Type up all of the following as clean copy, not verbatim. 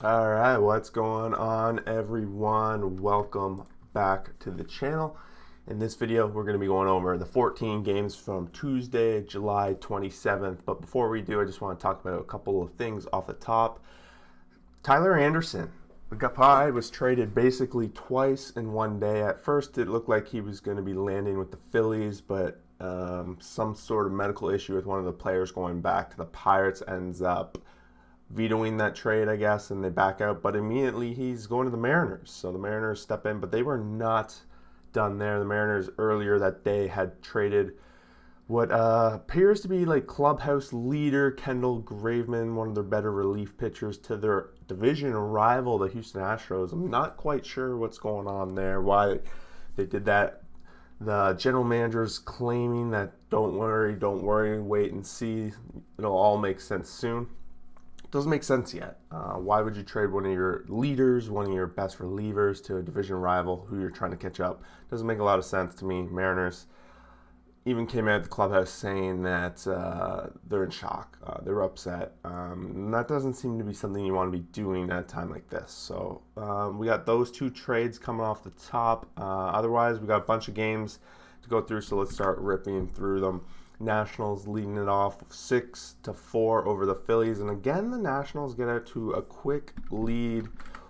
All right, what's going on, everyone? Welcome back to the channel. In this video, we're going to be going over the 14 games from Tuesday, July 27th. But before we do, I just want to talk about a couple of things off the top. Tyler Anderson, the guy was traded basically twice in one day. At first, it looked like he was going to be landing with the Phillies, but some sort of medical issue with one of the players going back to the Pirates ends up vetoing that trade, I guess, and they back out. But immediately he's going to the Mariners. So the Mariners step in, but they were not done there. The Mariners earlier that day had traded what appears to be like clubhouse leader Kendal Graveman, one of their better relief pitchers, to their division rival, the Houston Astros. I'm not quite sure what's going on there, why they did that. The general manager's claiming that don't worry, wait and see. It'll all make sense soon. Doesn't make sense yet. Why would you trade one of your leaders, one of your best relievers, to a division rival who you're trying to catch up? Doesn't make a lot of sense to me. Mariners even came out of the clubhouse saying that they're in shock. They were upset. That doesn't seem to be something you want to be doing at a time like this. So we got those two trades coming off the top. Otherwise, we got a bunch of games to go through, so let's start ripping through them. Nationals leading it off 6-4 over the Phillies, and again the Nationals get out to a quick lead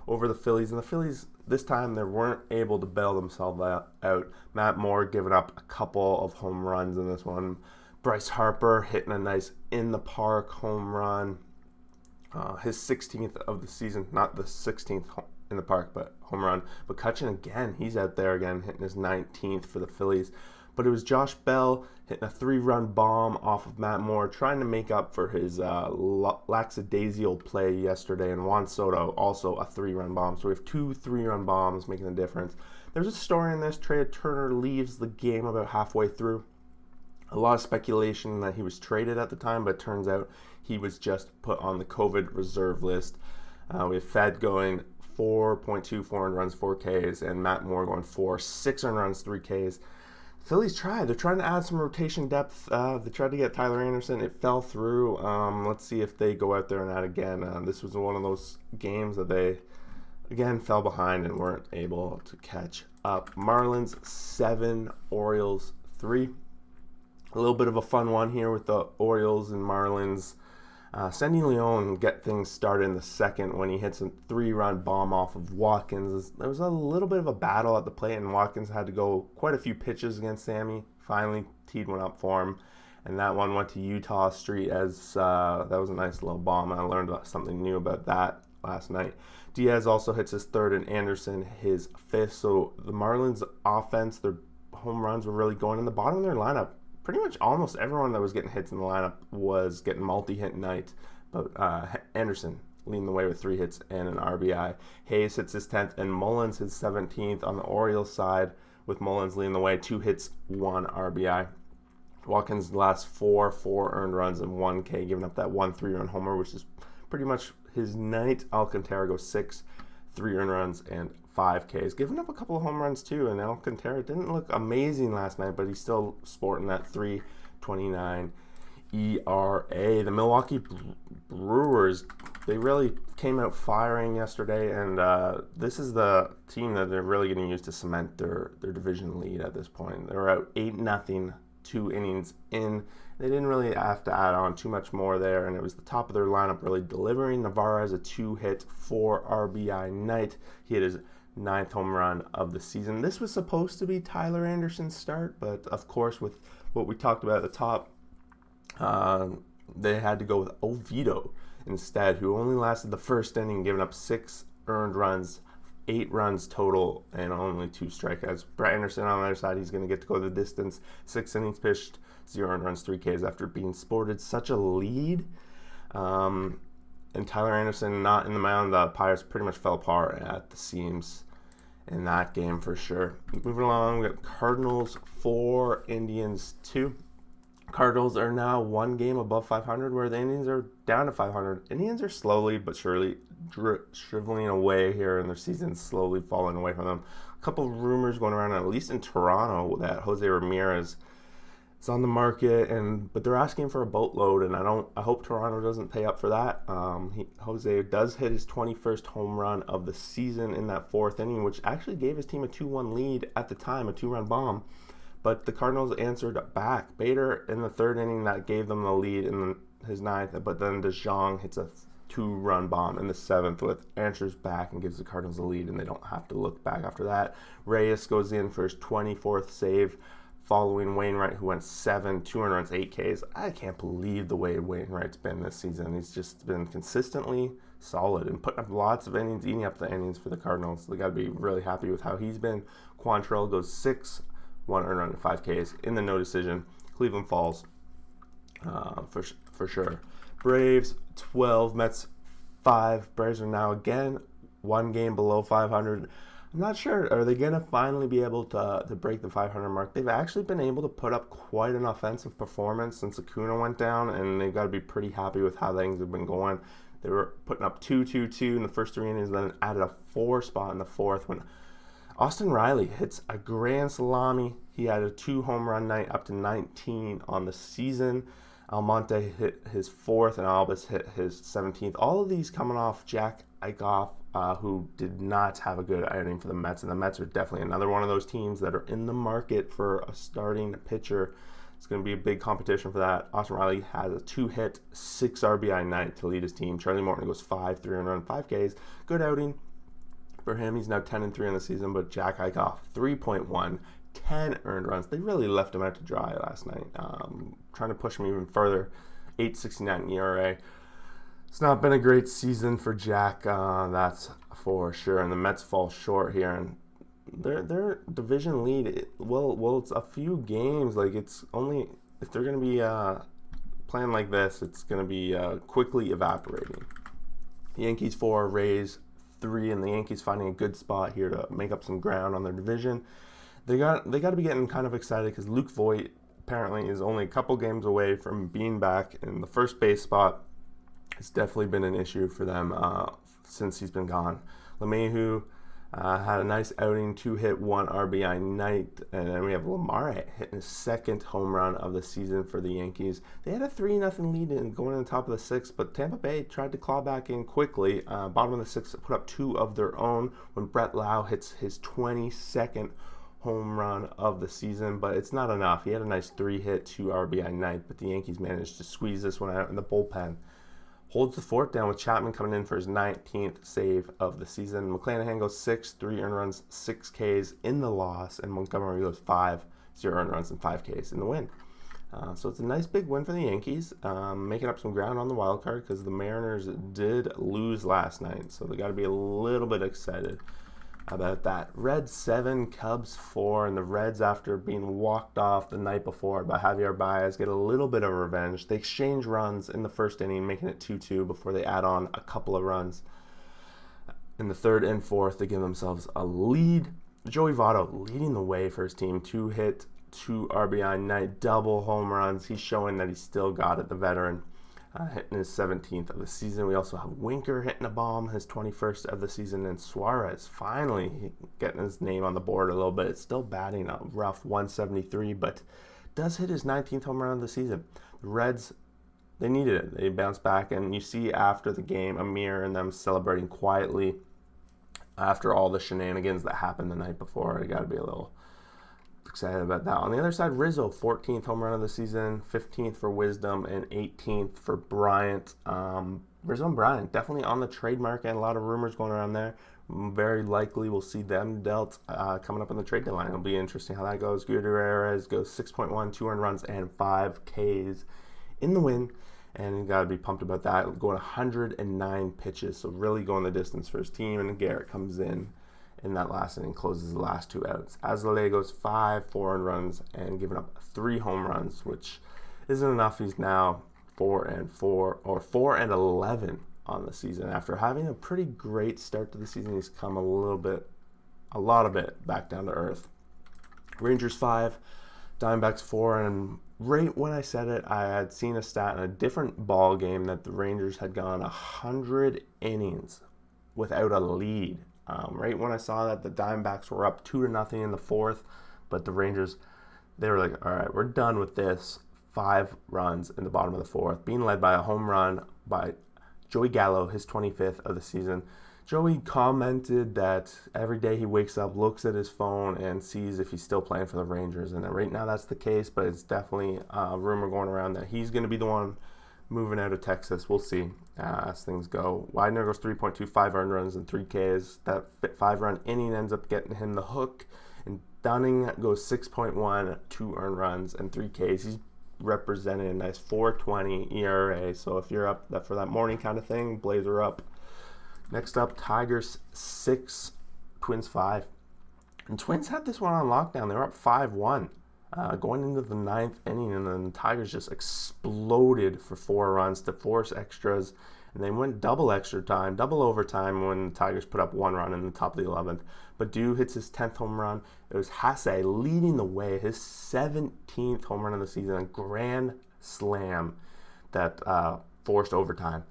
over the Phillies, and the Phillies this time they weren't able to bail themselves out. Matt Moore giving up a couple of home runs in this one. Bryce Harper hitting a nice in the park home run, his 16th of the season, not the 16th in the park but home run. But McCutchen again, he's out there again hitting his 19th for the Phillies. But it was Josh Bell hitting a 3-run bomb off of Matt Moore, trying to make up for his lackadaisical play yesterday. And Juan Soto also a 3-run bomb. So we have 2 3-run bombs making the difference. There's a story in this. Trey Turner leaves the game about halfway through. A lot of speculation that he was traded at the time, but it turns out he was just put on the COVID reserve list. We have Fed going 4.2, 4 earned runs, 4 Ks, and Matt Moore going 4, 6 earned runs, 3 Ks. Phillies tried. They're trying to add some rotation depth. They tried to get Tyler Anderson. It fell through. Let's see if they go out there and add again. This was one of those games that they, again, fell behind and weren't able to catch up. Marlins 7, Orioles 3. A little bit of a fun one here with the Orioles and Marlins. Sandy Leon get things started in the second when he hits a 3-run bomb off of Watkins. There was a little bit of a battle at the plate, and Watkins had to go quite a few pitches against Sammy. Finally, teed one up for him, and that one went to Utah Street as that was a nice little bomb. I learned something new about that last night. Diaz also hits his 3rd, and Anderson his 5th. So the Marlins offense, their home runs were really going in the bottom of their lineup. Pretty much almost everyone that was getting hits in the lineup was getting multi-hit night, but Anderson leading the way with 3 hits and an RBI. Hayes hits his 10th, and Mullins his 17th on the Orioles side, with Mullins leading the way, 2 hits, 1 RBI. Watkins last 4 earned runs and 1 K, giving up that 1 3-run homer, which is pretty much his night. Alcantara goes 6, 3 earned runs and 5 Ks, giving up a couple of home runs too. And Alcantara didn't look amazing last night, but he's still sporting that 3.29 ERA. The Milwaukee Brewers, they really came out firing yesterday, and this is the team that they're really going to use to cement their division lead at this point. They're out 8-0, 2 innings in. They didn't really have to add on too much more there, and it was the top of their lineup really delivering. Navarro has a 2-hit, 4 RBI night. He hit his 9th home run of the season. This was supposed to be Tyler Anderson's start, but of course, with what we talked about at the top, they had to go with Oviedo instead, who only lasted the first inning, giving up 6 earned runs, 8 runs total, and only 2 strikeouts. Brett Anderson on the other side, he's going to get to go the distance. 6 innings pitched, 0 earned runs, 3 Ks after being sported such a lead. And Tyler Anderson not in the mound. The Pirates pretty much fell apart at the seams in that game for sure. Moving along, we got Cardinals 4, Indians 2. Cardinals are now 1 game above 500, where the Indians are down to 500. Indians are slowly but surely shriveling away here, and their season's slowly falling away from them. A couple of rumors going around, at least in Toronto, that Jose Ramirez It's on the market, but they're asking for a boatload, and I hope Toronto doesn't pay up for that. Jose does hit his 21st home run of the season in that fourth inning, which actually gave his team a 2-1 lead at the time, a 2-run bomb. But the Cardinals answered back. Bader in the third inning, that gave them the lead in his ninth, but then DeJong hits a 2-run bomb in the seventh, with answers back and gives the Cardinals the lead, and they don't have to look back after that. Reyes goes in for his 24th save, following Wainwright, who went 2 runs, 8 Ks. I can't believe the way Wainwright's been this season. He's just been consistently solid and putting up lots of innings, eating up the innings for the Cardinals. They got to be really happy with how he's been. Quantrill goes 6, 1 earned run and 5 Ks in the no decision. Cleveland falls for sure. Braves 12, Mets 5. Braves are now again 1 game below 500. I'm not sure. Are they going to finally be able to break the 500 mark? They've actually been able to put up quite an offensive performance since Acuna went down, and they've got to be pretty happy with how things have been going. They were putting up 2-2-2 in the first 3 innings, then added a 4 spot in the fourth when Austin Riley hits a grand salami. He had a 2 home run night, up to 19 on the season. Almonte hit his 4th, and Albus hit his 17th. All of these coming off Jack Eichhoff, who did not have a good outing for the Mets. And the Mets are definitely another one of those teams that are in the market for a starting pitcher. It's going to be a big competition for that. Austin Riley has a 2-hit, 6 RBI night to lead his team. Charlie Morton goes 5, 3 earned run, 5 Ks. Good outing for him. He's now 10-3 on the season, but Jack Eichhoff, 3.1, 10 earned runs. They really left him out to dry last night, trying to push him even further. 8.69 ERA. It's not been a great season for Jack, that's for sure. And the Mets fall short here, and their division lead, well, it's a few games. Like, it's only, if they're going to be playing like this, it's going to be quickly evaporating. Yankees 4, Rays 3, and the Yankees finding a good spot here to make up some ground on their division. They got to be getting kind of excited because Luke Voit apparently is only a couple games away from being back in the first base spot. It's definitely been an issue for them since he's been gone. LeMahieu had a nice outing, 2-hit, 1 RBI night, and then we have Lamar hitting his 2nd home run of the season for the Yankees. They had a 3-0 lead in going in the top of the 6th, but Tampa Bay tried to claw back in quickly. Bottom of the 6th, put up 2 of their own when Brett Lau hits his 22nd home run of the season, but it's not enough. He had a nice 3-hit, 2 RBI night, but the Yankees managed to squeeze this one out in the bullpen. Holds the fort down with Chapman coming in for his 19th save of the season. McClanahan goes 6, 3 earned runs, 6 Ks in the loss, and Montgomery goes 5, 0 earned runs, and 5 Ks in the win. So it's a nice big win for the Yankees, making up some ground on the wild card because the Mariners did lose last night, so they got to be a little bit excited about that. Reds 7, Cubs 4, and the Reds, after being walked off the night before by Javier Baez, get a little bit of revenge. They exchange runs in the first inning, making it 2-2 before they add on a couple of runs. In the third and fourth, they give themselves a lead. Joey Votta leading the way for his team, 2-hit, 2 RBI night, double home runs. He's showing that he's still got it, the veteran. Hitting his 17th of the season. We also have Winker hitting a bomb, his 21st of the season, and Suarez finally getting his name on the board a little bit. It's still batting a rough 173, but does hit his 19th home run of the season. The Reds, they needed it. They bounced back, and you see after the game, Amir and them celebrating quietly after all the shenanigans that happened the night before. I got to be a little excited about that. On the other side, Rizzo, 14th home run of the season, 15th for Wisdom, and 18th for Bryant. Rizzo and Bryant definitely on the trade market, and a lot of rumors going around there. Very likely we'll see them dealt coming up in the trade deadline. It'll be interesting how that goes. Gutierrez goes 6.1, 2 earned runs, and 5 Ks in the win. And you got to be pumped about that. Going 109 pitches, so really going the distance for his team. And Garrett comes in that last inning, closes the last 2 outs. Azalea goes 5, 4 earned runs, and giving up 3 home runs, which isn't enough. He's now 4-11 on the season. After having a pretty great start to the season, he's come a lot of it back down to earth. Rangers 5, Diamondbacks 4, and right when I said it, I had seen a stat in a different ball game that the Rangers had gone 100 innings without a lead. Right when I saw that, the Diamondbacks were up 2-0 in the fourth, but the Rangers they were like, all right, we're done with this. 5 runs in the bottom of the 4th, being led by a home run by Joey Gallo, his 25th of the season. Joey commented that every day he wakes up, looks at his phone, and sees if he's still playing for the Rangers. And right now that's the case, but it's definitely a rumor going around that he's going to be the one moving out of Texas. We'll see as things go. Widener goes 3.25 earned runs and 3 Ks. That 5-run inning ends up getting him the hook. And Dunning goes 6.1, 2 earned runs and 3 Ks. He's represented a nice 4.20 ERA. So if you're up for that morning kind of thing, Blazer up. Next up, Tigers 6, Twins 5. And Twins had this one on lockdown. They were up 5-1 going into the 9th inning, and then the Tigers just exploded for 4 runs to force extras. And they went double overtime when the Tigers put up 1 run in the top of the 11th. But Dew hits his 10th home run. It was Hasse leading the way, his 17th home run of the season, a grand slam that forced overtime.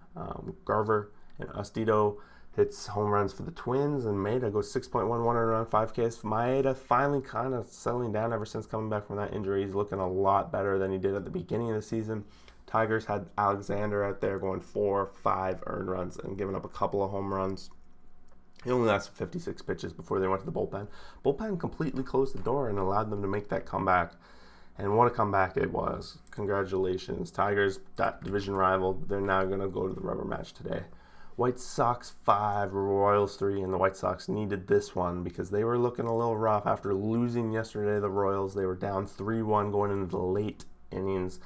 Garver and Ustito hits home runs for the Twins, and Maeda goes 6.1, 1 run, 5 Ks. Maeda finally kind of settling down ever since coming back from that injury. He's looking a lot better than he did at the beginning of the season. Tigers had Alexander out there going 4, 5 earned runs and giving up a couple of home runs. He only lasted 56 pitches before they went to the bullpen. Bullpen completely closed the door and allowed them to make that comeback. And what a comeback it was. Congratulations. Tigers, that division rival, they're now going to go to the rubber match today. White Sox 5, Royals 3, and the White Sox needed this one because they were looking a little rough after losing yesterday. The Royals, they were down 3-1 going into the late innings.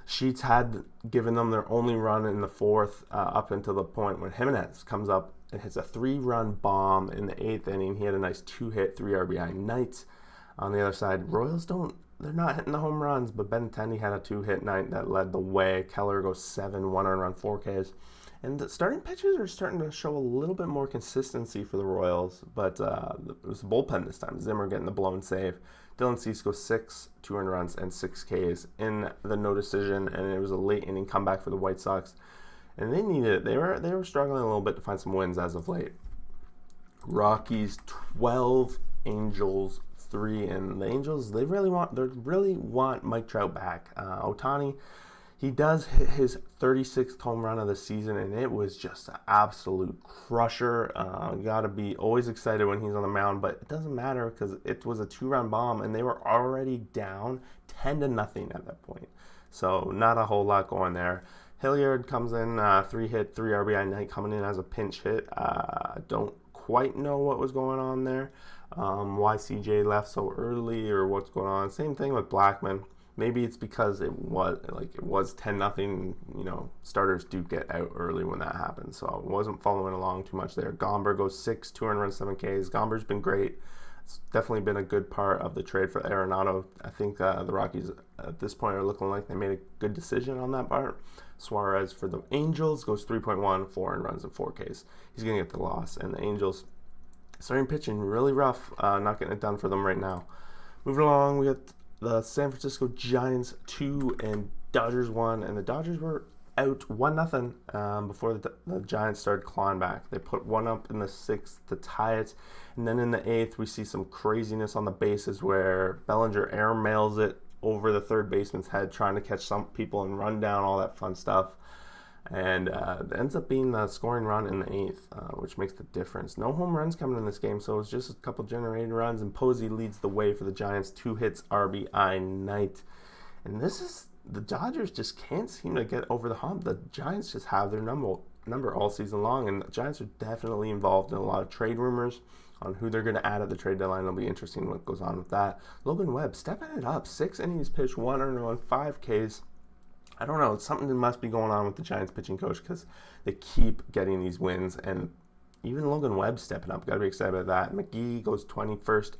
Sheets had given them their only run in the 4th up until the point when Jimenez comes up and hits a 3-run bomb in the 8th inning. He had a nice 2-hit, 3 RBI night. On the other side, Royals they're not hitting the home runs, but Benintendi had a 2-hit night that led the way. Keller goes 7, 1 earned run, 4 Ks. And the starting pitchers are starting to show a little bit more consistency for the Royals, but it was the bullpen this time. Zimmer getting the blown save. Dylan Cease goes 6, 2 earned runs, and 6 Ks in the no decision, and it was a late inning comeback for the White Sox. And they needed it. They were struggling a little bit to find some wins as of late. Rockies 12, Angels 3, and the Angels they really want Mike Trout back. Ohtani, he does hit his 36th home run of the season, and it was just an absolute crusher. You got to be always excited when he's on the mound, but it doesn't matter because it was a 2-run bomb, and they were already down 10-0 at that point. So not a whole lot going there. Hilliard comes in, 3-hit, 3 RBI night, coming in as a pinch hit. Don't quite know what was going on there. Why CJ left so early or what's going on. Same thing with Blackman. Maybe it's because it was 10-0. You know, starters do get out early when that happens. So I wasn't following along too much there. Gomber goes 6, 2 earned runs, 7 Ks. Gomber's been great. It's definitely been a good part of the trade for Arenado. I think the Rockies at this point are looking like they made a good decision on that part. Suarez for the Angels goes 3.1, 4 earned runs and 4 Ks. He's going to get the loss. And the Angels starting pitching really rough, not getting it done for them right now. Moving along, we got the San Francisco Giants 2 and Dodgers 1, and the Dodgers were out 1-0 before the Giants started clawing back. They put 1 up in the 6th to tie it, and then in the 8th we see some craziness on the bases where Bellinger airmails it over the third baseman's head, trying to catch some people and run down, all that fun stuff. And it ends up being the scoring run in the 8th, which makes the difference. No home runs coming in this game, so it's just a couple generated runs, and Posey leads the way for the Giants, 2 hits, RBI night. And the Dodgers just can't seem to get over the hump. The Giants just have their number all season long, and the Giants are definitely involved in a lot of trade rumors on who they're going to add at the trade deadline. It'll be interesting what goes on with that. Logan Webb stepping it up, 6 innings pitched, 1 earned run, 5 Ks. I don't know, something that must be going on with the Giants pitching coach because they keep getting these wins, and even Logan Webb stepping up. Got to be excited about that. McGee goes 21st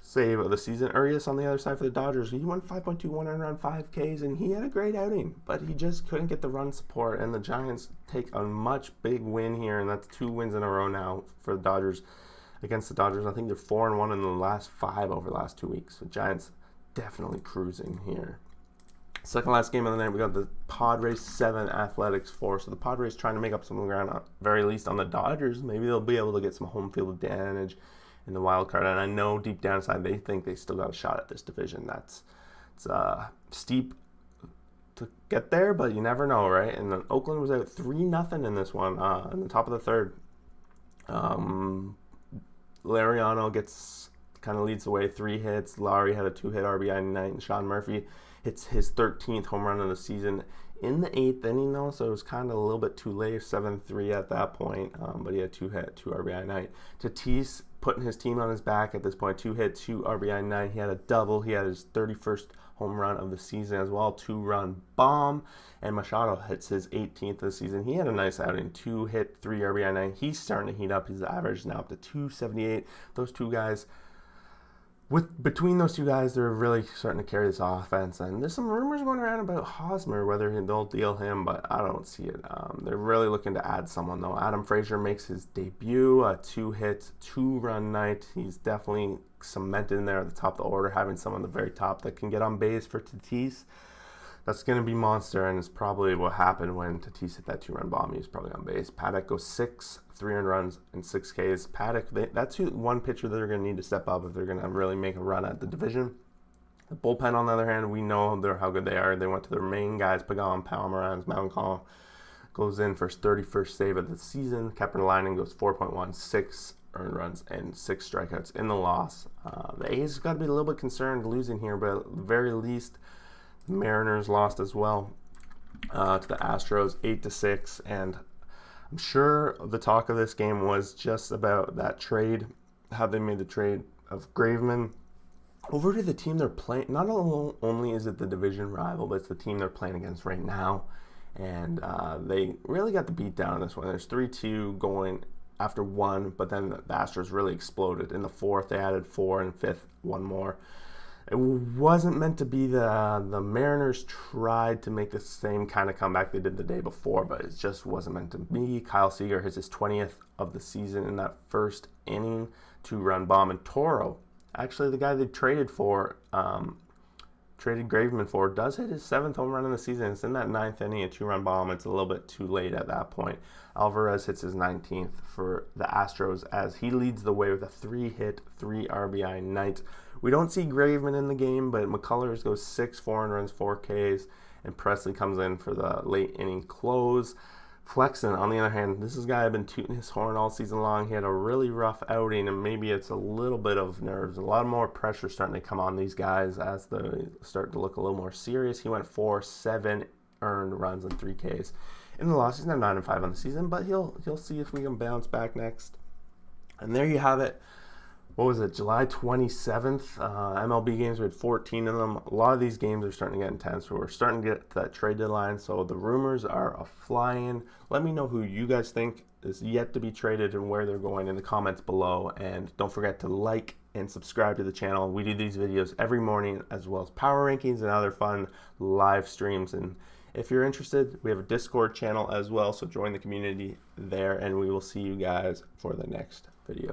save of the season. Urias on the other side for the Dodgers. He won 5.2, 1 earned run, 5 Ks, and he had a great outing, but he just couldn't get the run support, and the Giants take a much big win here, and that's 2 wins in a row now for the Dodgers against the Dodgers. I think they're 4-1 in the last 5 over the last 2 weeks. So Giants definitely cruising here. Second last game of the night, we got the Padres 7, Athletics 4. So the Padres trying to make up some ground, at very least on the Dodgers. Maybe they'll be able to get some home field advantage in the wild card. And I know deep down inside they think they still got a shot at this division. It's steep to get there, but you never know, right? And then Oakland was out 3-0 in this one in the top of the third. Lariano kind of leads the way, 3 hits. Lowry had a 2-hit RBI night, and Sean Murphy hits his 13th home run of the season in the 8th inning, though, so it was kind of a little bit too late, 7-3 at that point, but he had 2-hit, 2 RBI night. Tatis putting his team on his back at this point, 2-hit, 2 RBI night. He had a double. He had his 31st home run of the season as well, 2-run bomb, and Machado hits his 18th of the season. He had a nice outing, 2-hit, 3 RBI night. He's starting to heat up. His average is now up to 278. Those two guys, between those two guys, they're really starting to carry this offense. And there's some rumors going around about Hosmer, whether they'll deal him, but I don't see it. They're really looking to add someone, though. Adam Frazier makes his debut, a 2-hit, 2-run night. He's definitely cemented in there at the top of the order, having someone at the very top that can get on base for Tatis. That's going to be monster, and it's probably what happened when Tatis hit that 2-run bomb. He was probably on base. Paddock goes 6, 3 earned runs, and 6 Ks. Paddock, that's one pitcher that they're going to need to step up if they're going to really make a run at the division. The bullpen, on the other hand, we know how good they are. They went to their main guys, Pagan, Palmerans, Mountcalm. Goes in for his 31st save of the season. Kepler-Leinen goes 4.1, 6 earned runs, and 6 strikeouts in the loss. The A's got to be a little bit concerned losing here, but at the very least, the Mariners lost as well to the Astros 8-6, and I'm sure the talk of this game was just about that trade, how they made the trade of Graveman over to the team they're playing. Not only is it the division rival, but it's the team they're playing against right now, and they really got the beat down on this one. There's 3-2 going after 1, but then the Astros really exploded. In the 4th, they added 4, and 5th, 1 more. It wasn't meant to be. The Mariners tried to make the same kind of comeback they did the day before, but it just wasn't meant to be. Kyle Seager hits his 20th of the season in that first inning, 2-run bomb. And Toro, actually the guy they traded Graveman for, does hit his 7th home run in the season. It's in that 9th inning, a 2-run bomb. It's a little bit too late at that point. Alvarez hits his 19th for the Astros as he leads the way with a 3-hit, 3 RBI night. We don't see Graveman in the game, but McCullers goes 6, 4 earned runs, 4 Ks, and Presley comes in for the late inning close. Flexen, on the other hand, this is a guy I've been tooting his horn all season long. He had a really rough outing, and maybe it's a little bit of nerves. A lot more pressure starting to come on these guys as they start to look a little more serious. He went 4, 7 earned runs and 3 Ks. In the loss, he's now 9-5 on the season, but he'll see if we can bounce back next. And there you have it. What was it, July 27th? MLB games, we had 14 of them. A lot of these games are starting to get intense. We're starting to get to that trade deadline, so the rumors are flying. Let me know who you guys think is yet to be traded and where they're going in the comments below. And don't forget to like and subscribe to the channel. We do these videos every morning, as well as power rankings and other fun live streams. And if you're interested, we have a Discord channel as well, so join the community there, and we will see you guys for the next video.